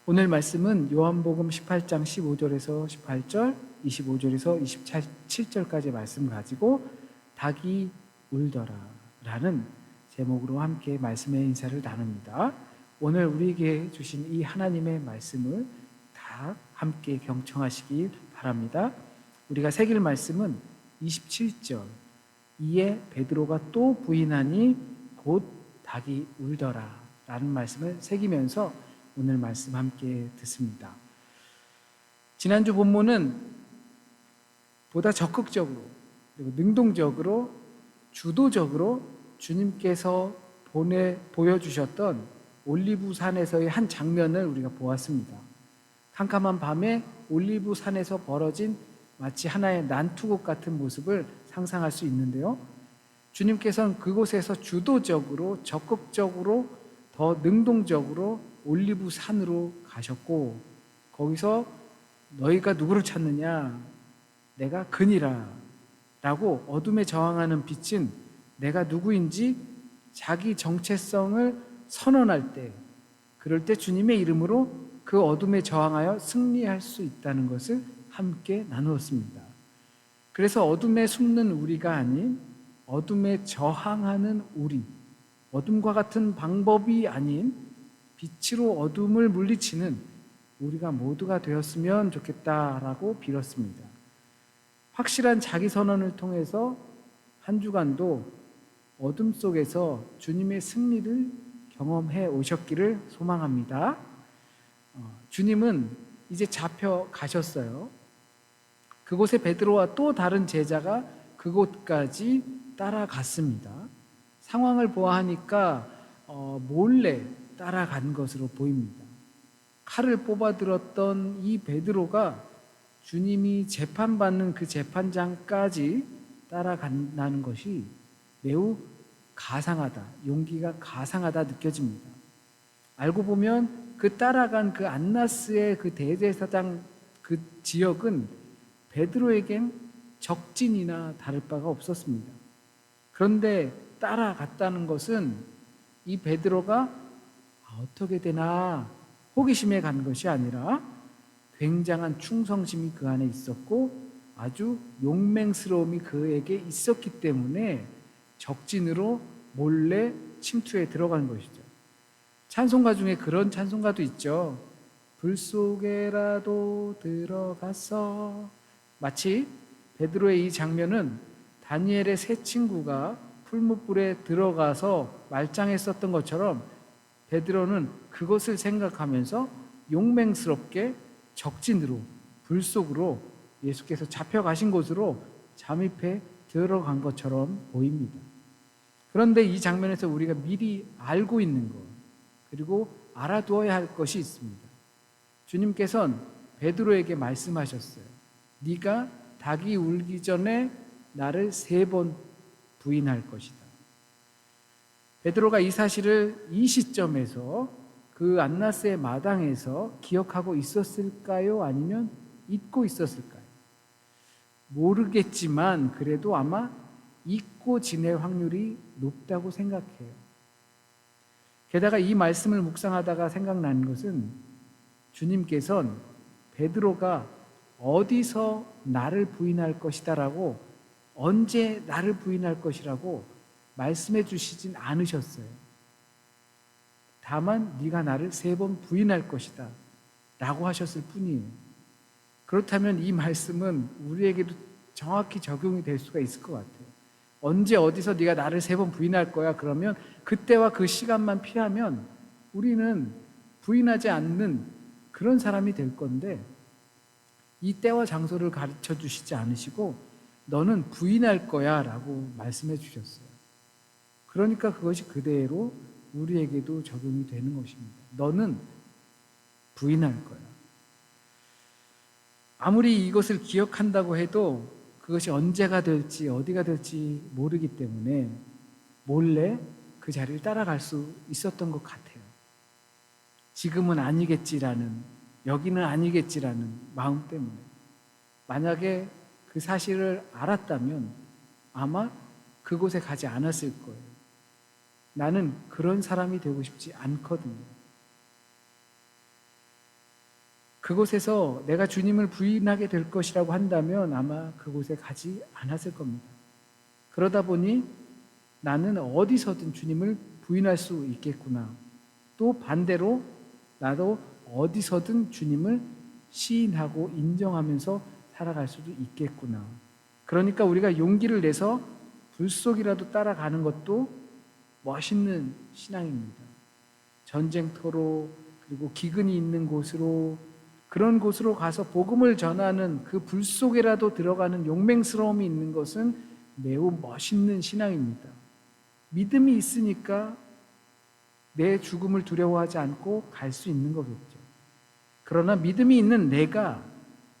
오늘 말씀은 요한복음 18장 15절에서 18절, 25절에서 27절까지 말씀 가지고 닭이 울더라 라는 제목으로 함께 말씀의 인사를 나눕니다. 오늘 우리에게 주신 이 하나님의 말씀을 다 함께 경청하시길 바랍니다. 우리가 새길 말씀은 27절, 이에 베드로가 또 부인하니 곧 닭이 울더라 라는 말씀을 새기면서 오늘 말씀 함께 듣습니다. 지난주 본문은 보다 적극적으로 그리고 능동적으로 주도적으로 주님께서 보여주셨던 올리브산에서의 한 장면을 우리가 보았습니다. 캄캄한 밤에 올리브산에서 벌어진 마치 하나의 난투극 같은 모습을 상상할 수 있는데요. 주님께서는 그곳에서 주도적으로 적극적으로 더 능동적으로 올리브산으로 가셨고, 거기서 너희가 누구를 찾느냐? 내가 그니라 라고 어둠에 저항하는 빛은 내가 누구인지 자기 정체성을 선언할 때, 그럴 때 주님의 이름으로 그 어둠에 저항하여 승리할 수 있다는 것을 함께 나누었습니다. 그래서 어둠에 숨는 우리가 아닌 어둠에 저항하는 우리, 어둠과 같은 방법이 아닌 빛으로 어둠을 물리치는 우리가 모두가 되었으면 좋겠다라고 빌었습니다. 확실한 자기 선언을 통해서 한 주간도 어둠 속에서 주님의 승리를 경험해 오셨기를 소망합니다. 주님은 이제 잡혀 가셨어요. 그곳에 베드로와 또 다른 제자가 그곳까지 따라갔습니다. 상황을 보아하니까 몰래 따라간 것으로 보입니다. 칼을 뽑아들었던 이 베드로가 주님이 재판받는 그 재판장까지 따라간다는 것이 매우 가상하다, 용기가 가상하다 느껴집니다. 알고 보면 그 따라간 그 안나스의 그 대제사장 그 지역은 베드로에겐 적진이나 다를 바가 없었습니다. 그런데 따라갔다는 것은 이 베드로가 어떻게 되나 호기심에 간 것이 아니라 굉장한 충성심이 그 안에 있었고 아주 용맹스러움이 그에게 있었기 때문에 적진으로 몰래 침투해 들어간 것이죠. 찬송가 중에 그런 찬송가도 있죠. 불 속에라도 들어갔어. 마치 베드로의 이 장면은 다니엘의 세 친구가 풀무불에 들어가서 말짱했었던 것처럼 베드로는 그것을 생각하면서 용맹스럽게 적진으로, 불 속으로 예수께서 잡혀가신 곳으로 잠입해 들어간 것처럼 보입니다. 그런데 이 장면에서 우리가 미리 알고 있는 것, 그리고 알아두어야 할 것이 있습니다. 주님께서는 베드로에게 말씀하셨어요. 네가 닭이 울기 전에 나를 3번 부인할 것이다. 베드로가 이 사실을 이 시점에서 그 안나스의 마당에서 기억하고 있었을까요? 아니면 잊고 있었을까요? 모르겠지만 그래도 아마 잊고 지낼 확률이 높다고 생각해요. 게다가 이 말씀을 묵상하다가 생각나는 것은 주님께서는 베드로가 어디서 나를 부인할 것이다라고, 언제 나를 부인할 것이라고 말씀해 주시진 않으셨어요. 다만 네가 나를 3번 부인할 것이다 라고 하셨을 뿐이에요. 그렇다면 이 말씀은 우리에게도 정확히 적용이 될 수가 있을 것 같아요. 언제 어디서 네가 나를 3번 부인할 거야 그러면 그때와 그 시간만 피하면 우리는 부인하지 않는 그런 사람이 될 건데, 이 때와 장소를 가르쳐 주시지 않으시고 너는 부인할 거야 라고 말씀해 주셨어요. 그러니까 그것이 그대로 우리에게도 적용이 되는 것입니다. 너는 부인할 거야. 아무리 이것을 기억한다고 해도 그것이 언제가 될지 어디가 될지 모르기 때문에 몰래 그 자리를 따라갈 수 있었던 것 같아요. 지금은 아니겠지라는, 여기는 아니겠지라는 마음 때문에. 만약에 그 사실을 알았다면 아마 그곳에 가지 않았을 거예요. 나는 그런 사람이 되고 싶지 않거든요. 그곳에서 내가 주님을 부인하게 될 것이라고 한다면 아마 그곳에 가지 않았을 겁니다. 그러다 보니 나는 어디서든 주님을 부인할 수 있겠구나. 또 반대로 나도 어디서든 주님을 시인하고 인정하면서 살아갈 수도 있겠구나. 그러니까 우리가 용기를 내서 불 속이라도 따라가는 것도 멋있는 신앙입니다. 전쟁터로, 그리고 기근이 있는 곳으로, 그런 곳으로 가서 복음을 전하는 그 불 속에라도 들어가는 용맹스러움이 있는 것은 매우 멋있는 신앙입니다. 믿음이 있으니까 내 죽음을 두려워하지 않고 갈 수 있는 거겠죠. 그러나 믿음이 있는 내가,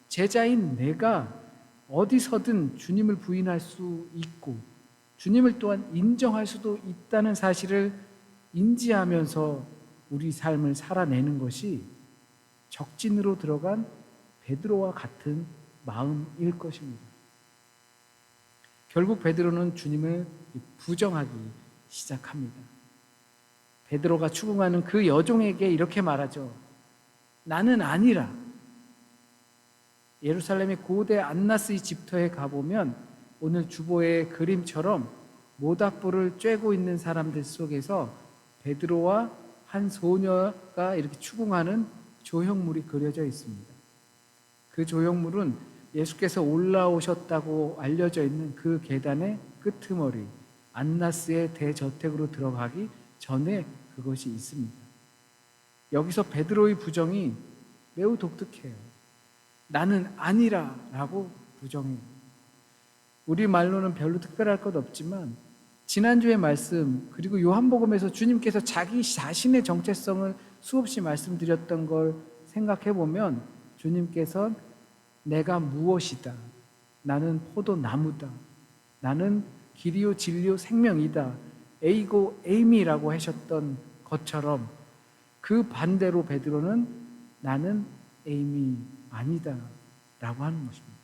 제자인 내가 어디서든 주님을 부인할 수 있고 주님을 또한 인정할 수도 있다는 사실을 인지하면서 우리 삶을 살아내는 것이 적진으로 들어간 베드로와 같은 마음일 것입니다. 결국 베드로는 주님을 부정하기 시작합니다. 베드로가 추궁하는 그 여종에게 이렇게 말하죠. 나는 아니라. 예루살렘의 고대 안나스의 집터에 가보면 오늘 주보의 그림처럼 모닥불을 쬐고 있는 사람들 속에서 베드로와 한 소녀가 이렇게 추궁하는 조형물이 그려져 있습니다. 그 조형물은 예수께서 올라오셨다고 알려져 있는 그 계단의 끄트머리 안나스의 대저택으로 들어가기 전에 그것이 있습니다. 여기서 베드로의 부정이 매우 독특해요. 나는 아니라 라고 부정해요. 우리 말로는 별로 특별할 것 없지만 지난주의 말씀 그리고 요한복음에서 주님께서 자기 자신의 정체성을 수없이 말씀드렸던 걸 생각해 보면 주님께서 내가 무엇이다. 나는 포도나무다. 나는 길이요 진리요 생명이다. 에이고 에이미라고 하셨던 것처럼 그 반대로 베드로는 나는 에이미 아니다 라고 하는 것입니다.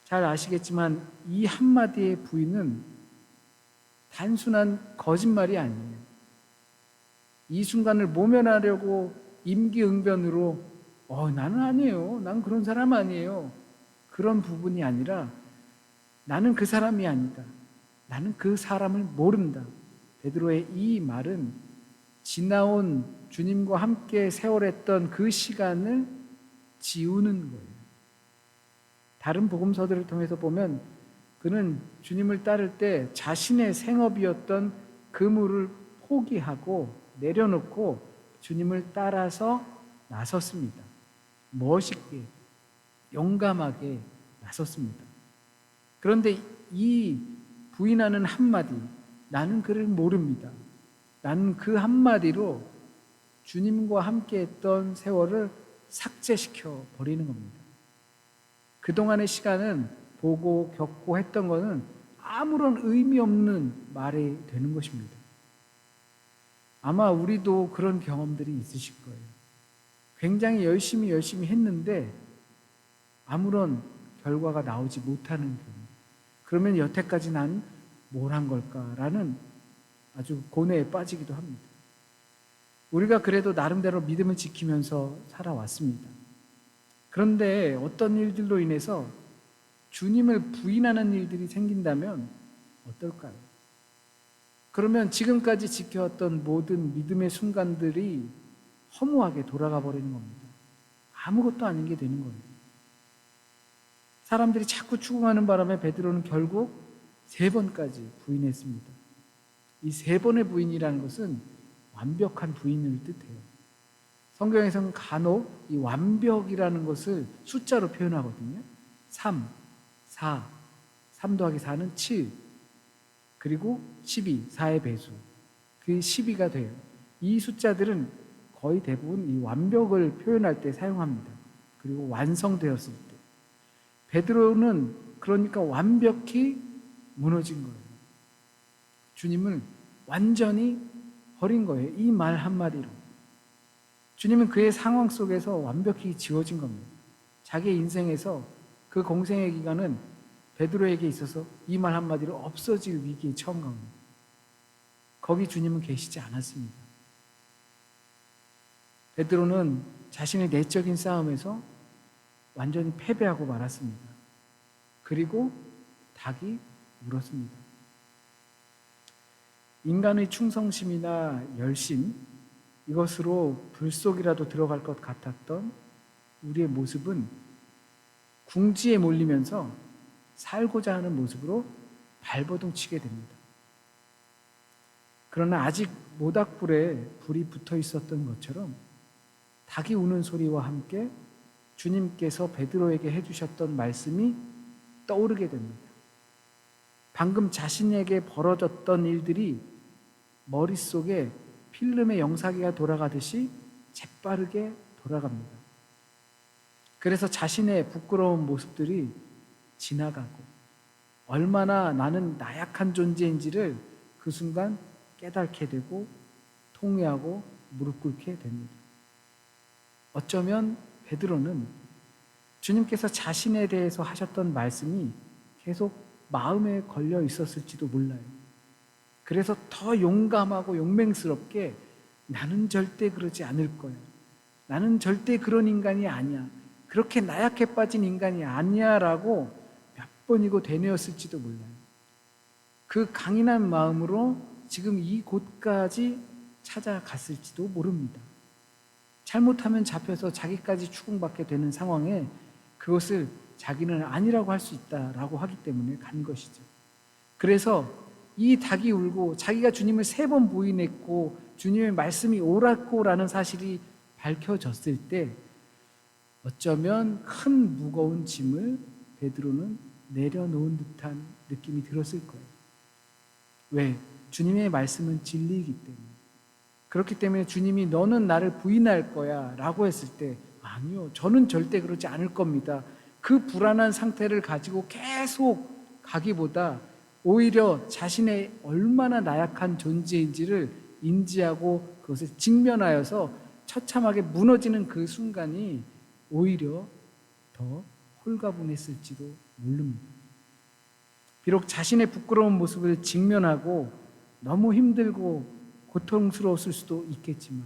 잘 아시겠지만 이 한마디의 부인은 단순한 거짓말이 아니에요. 이 순간을 모면하려고 임기응변으로 나는 아니에요. 난 그런 사람 아니에요. 그런 부분이 아니라 나는 그 사람이 아니다. 나는 그 사람을 모른다. 베드로의 이 말은 지나온 주님과 함께 세월했던 그 시간을 지우는 거예요. 다른 복음서들을 통해서 보면 그는 주님을 따를 때 자신의 생업이었던 그물을 포기하고 내려놓고 주님을 따라서 나섰습니다. 멋있게, 용감하게 나섰습니다. 그런데 이 부인하는 한마디, 나는 그를 모릅니다. 나는 그 한마디로 주님과 함께 했던 세월을 삭제시켜 버리는 겁니다. 그동안의 시간은 보고 겪고 했던 것은 아무런 의미 없는 말이 되는 것입니다. 아마 우리도 그런 경험들이 있으실 거예요. 굉장히 열심히 했는데 아무런 결과가 나오지 못하는 경우. 그러면 여태까지 난 뭘 한 걸까라는 아주 고뇌에 빠지기도 합니다. 우리가 그래도 나름대로 믿음을 지키면서 살아왔습니다. 그런데 어떤 일들로 인해서 주님을 부인하는 일들이 생긴다면 어떨까요? 그러면 지금까지 지켜왔던 모든 믿음의 순간들이 허무하게 돌아가 버리는 겁니다. 아무것도 아닌 게 되는 거예요. 사람들이 자꾸 추궁하는 바람에 베드로는 결국 3번까지 부인했습니다. 이 3번의 부인이라는 것은 완벽한 부인을 뜻해요. 성경에서는 간혹 이 완벽이라는 것을 숫자로 표현하거든요. 3, 4, 3 더하기 4는 7, 그리고 12, 4의 배수. 그 12가 돼요. 이 숫자들은 거의 대부분 이 완벽을 표현할 때 사용합니다. 그리고 완성되었을 때. 베드로는 그러니까 완벽히 무너진 거예요. 주님을 완전히 버린 거예요. 이 말 한마디로. 주님은 그의 상황 속에서 완벽히 지워진 겁니다. 자기의 인생에서 그 공생의 기간은 베드로에게 있어서 이 말 한마디로 없어질 위기에 처한 겁니다. 거기 주님은 계시지 않았습니다. 베드로는 자신의 내적인 싸움에서 완전히 패배하고 말았습니다. 그리고 닭이 물었습니다. 인간의 충성심이나 열심, 이것으로 불 속이라도 들어갈 것 같았던 우리의 모습은 궁지에 몰리면서 살고자 하는 모습으로 발버둥 치게 됩니다. 그러나 아직 모닥불에 불이 붙어 있었던 것처럼 닭이 우는 소리와 함께 주님께서 베드로에게 해주셨던 말씀이 떠오르게 됩니다. 방금 자신에게 벌어졌던 일들이 머릿속에 필름의 영상기가 돌아가듯이 재빠르게 돌아갑니다. 그래서 자신의 부끄러운 모습들이 지나가고 얼마나 나는 나약한 존재인지를 그 순간 깨닫게 되고 통회하고 무릎 꿇게 됩니다. 어쩌면 베드로는 주님께서 자신에 대해서 하셨던 말씀이 계속 마음에 걸려 있었을지도 몰라요. 그래서 더 용감하고 용맹스럽게 나는 절대 그러지 않을 거야. 나는 절대 그런 인간이 아니야. 그렇게 나약해 빠진 인간이 아니야 라고 몇 번이고 되뇌었을지도 몰라요. 그 강인한 마음으로 지금 이곳까지 찾아갔을지도 모릅니다. 잘못하면 잡혀서 자기까지 추궁받게 되는 상황에 그것을 자기는 아니라고 할 수 있다라고 하기 때문에 간 것이죠. 그래서 이 닭이 울고 자기가 주님을 3번 부인했고 주님의 말씀이 옳았고라는 사실이 밝혀졌을 때 어쩌면 큰 무거운 짐을 베드로는 내려놓은 듯한 느낌이 들었을 거예요. 왜? 주님의 말씀은 진리이기 때문에. 그렇기 때문에 주님이 너는 나를 부인할 거야 라고 했을 때 아니요, 저는 절대 그러지 않을 겁니다. 그 불안한 상태를 가지고 계속 가기보다 오히려 자신의 얼마나 나약한 존재인지를 인지하고 그것을 직면하여서 처참하게 무너지는 그 순간이 오히려 더 홀가분했을지도 모릅니다. 비록 자신의 부끄러운 모습을 직면하고 너무 힘들고 고통스러웠을 수도 있겠지만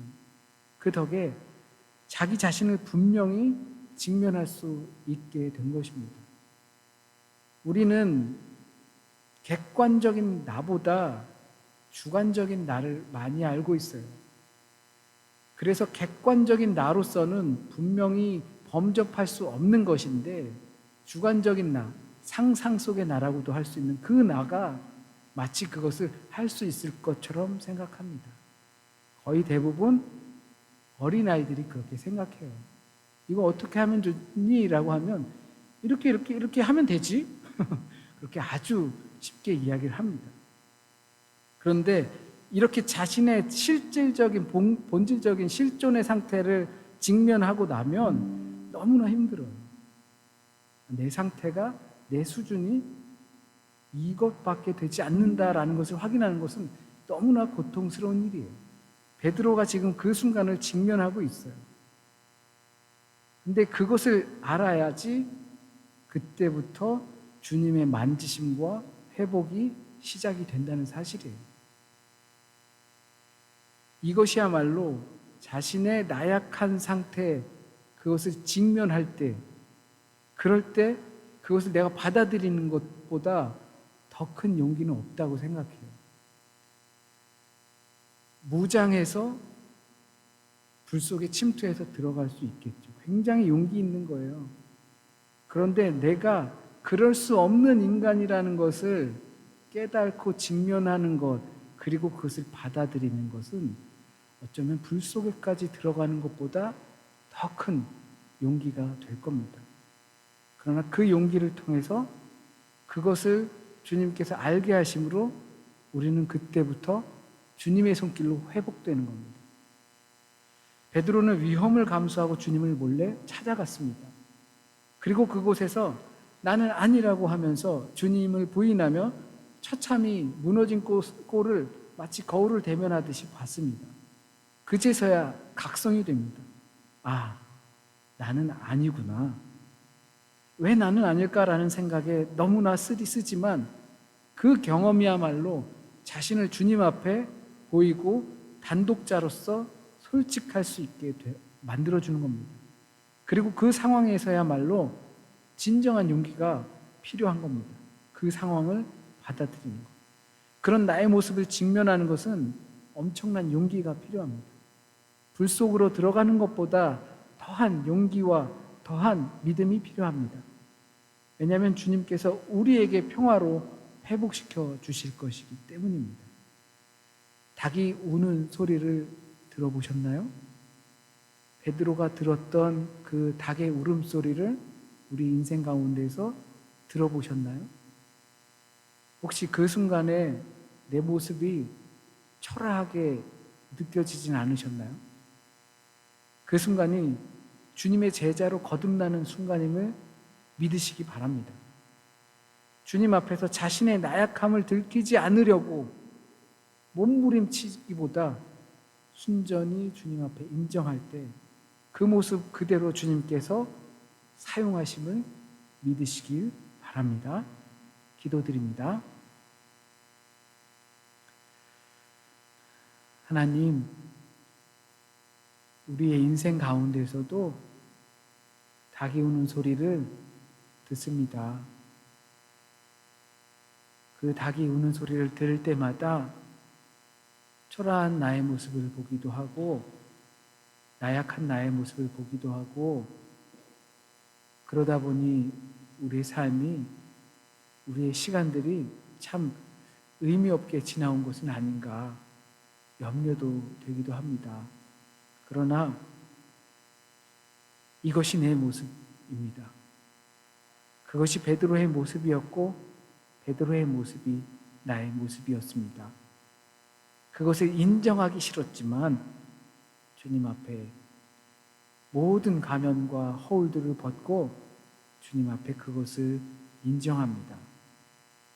그 덕에 자기 자신을 분명히 직면할 수 있게 된 것입니다. 우리는 객관적인 나보다 주관적인 나를 많이 알고 있어요. 그래서 객관적인 나로서는 분명히 범접할 수 없는 것인데 주관적인 나, 상상 속의 나라고도 할 수 있는 그 나가 마치 그것을 할 수 있을 것처럼 생각합니다. 거의 대부분 어린아이들이 그렇게 생각해요. 이거 어떻게 하면 좋니? 라고 하면 이렇게 하면 되지? 그렇게 아주 쉽게 이야기를 합니다. 그런데 이렇게 자신의 실질적인 본질적인 실존의 상태를 직면하고 나면 너무나 힘들어요. 내 상태가, 내 수준이 이것밖에 되지 않는다라는 것을 확인하는 것은 너무나 고통스러운 일이에요. 베드로가 지금 그 순간을 직면하고 있어요. 근데 그것을 알아야지 그때부터 주님의 만지심과 회복이 시작이 된다는 사실이에요. 이것이야말로 자신의 나약한 상태, 그것을 직면할 때, 그럴 때 그것을 내가 받아들이는 것보다 더 큰 용기는 없다고 생각해요. 무장해서 불 속에 침투해서 들어갈 수 있겠죠. 굉장히 용기 있는 거예요. 그런데 내가 그럴 수 없는 인간이라는 것을 깨닫고 직면하는 것, 그리고 그것을 받아들이는 것은 어쩌면 불 속에까지 들어가는 것보다 더 큰 용기가 될 겁니다. 그러나 그 용기를 통해서 그것을 주님께서 알게 하심으로 우리는 그때부터 주님의 손길로 회복되는 겁니다. 베드로는 위험을 감수하고 주님을 몰래 찾아갔습니다. 그리고 그곳에서 나는 아니라고 하면서 주님을 부인하며 처참히 무너진 꼴을 마치 거울을 대면하듯이 봤습니다. 그제서야 각성이 됩니다. 아, 나는 아니구나. 왜 나는 아닐까라는 생각에 너무나 쓰지만 그 경험이야말로 자신을 주님 앞에 보이고 단독자로서 솔직할 수 있게 만들어주는 겁니다. 그리고 그 상황에서야말로 진정한 용기가 필요한 겁니다. 그 상황을 받아들이는 것. 그런 나의 모습을 직면하는 것은 엄청난 용기가 필요합니다. 불 속으로 들어가는 것보다 더한 용기와 더한 믿음이 필요합니다. 왜냐하면 주님께서 우리에게 평화로 회복시켜 주실 것이기 때문입니다. 닭이 우는 소리를 들어보셨나요? 베드로가 들었던 그 닭의 울음소리를 우리 인생 가운데서 들어보셨나요? 혹시 그 순간에 내 모습이 초라하게 느껴지진 않으셨나요? 그 순간이 주님의 제자로 거듭나는 순간임을 믿으시기 바랍니다. 주님 앞에서 자신의 나약함을 들키지 않으려고 몸부림치기보다 순전히 주님 앞에 인정할 때 그 모습 그대로 주님께서 사용하심을 믿으시길 바랍니다. 기도드립니다. 하나님, 우리의 인생 가운데서도 닭이 우는 소리를 듣습니다. 그 닭이 우는 소리를 들을 때마다 초라한 나의 모습을 보기도 하고 나약한 나의 모습을 보기도 하고 그러다 보니 우리의 삶이 우리의 시간들이 참 의미 없게 지나온 것은 아닌가 염려도 되기도 합니다. 그러나 이것이 내 모습입니다. 그것이 베드로의 모습이었고 베드로의 모습이 나의 모습이었습니다. 그것을 인정하기 싫었지만 주님 앞에 모든 가면과 허울들을 벗고 주님 앞에 그것을 인정합니다.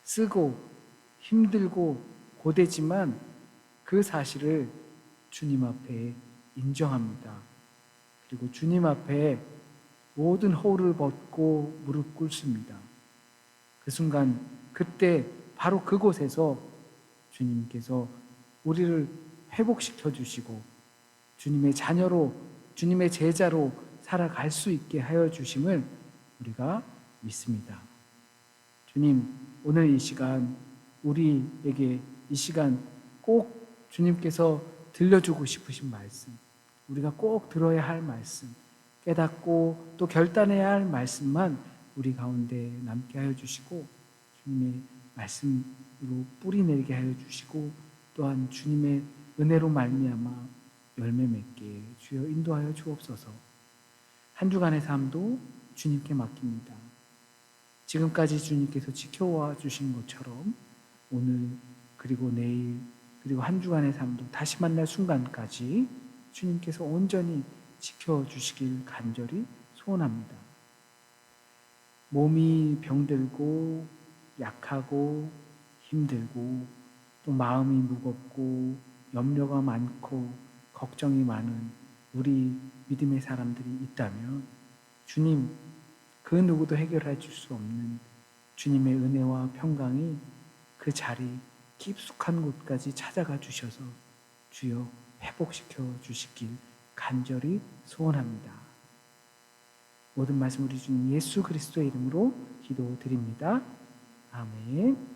쓰고 힘들고 고되지만 그 사실을 주님 앞에 인정합니다. 그리고 주님 앞에 모든 허울을 벗고 무릎 꿇습니다. 그 순간 그때 바로 그곳에서 주님께서 우리를 회복시켜 주시고 주님의 자녀로 주님의 제자로 살아갈 수 있게 하여 주심을 우리가 믿습니다. 주님, 오늘 이 시간 우리에게 이 시간 꼭 주님께서 들려주고 싶으신 말씀, 우리가 꼭 들어야 할 말씀, 깨닫고 또 결단해야 할 말씀만 우리 가운데 남게 하여 주시고 주님의 말씀으로 뿌리 내리게 하여 주시고 또한 주님의 은혜로 말미암아 열매 맺게 주여 인도하여 주옵소서. 한 주간의 삶도 주님께 맡깁니다. 지금까지 주님께서 지켜와 주신 것처럼 오늘 그리고 내일 그리고 한 주간의 삶도 다시 만날 순간까지 주님께서 온전히 지켜주시길 간절히 소원합니다. 몸이 병들고 약하고 힘들고 또 마음이 무겁고 염려가 많고 걱정이 많은 우리 믿음의 사람들이 있다면 주님, 그 누구도 해결해 줄 수 없는 주님의 은혜와 평강이 그 자리 깊숙한 곳까지 찾아가 주셔서 주여 회복시켜 주시길 간절히 소원합니다. 모든 말씀 우리 주님 예수 그리스도의 이름으로 기도드립니다. 아멘.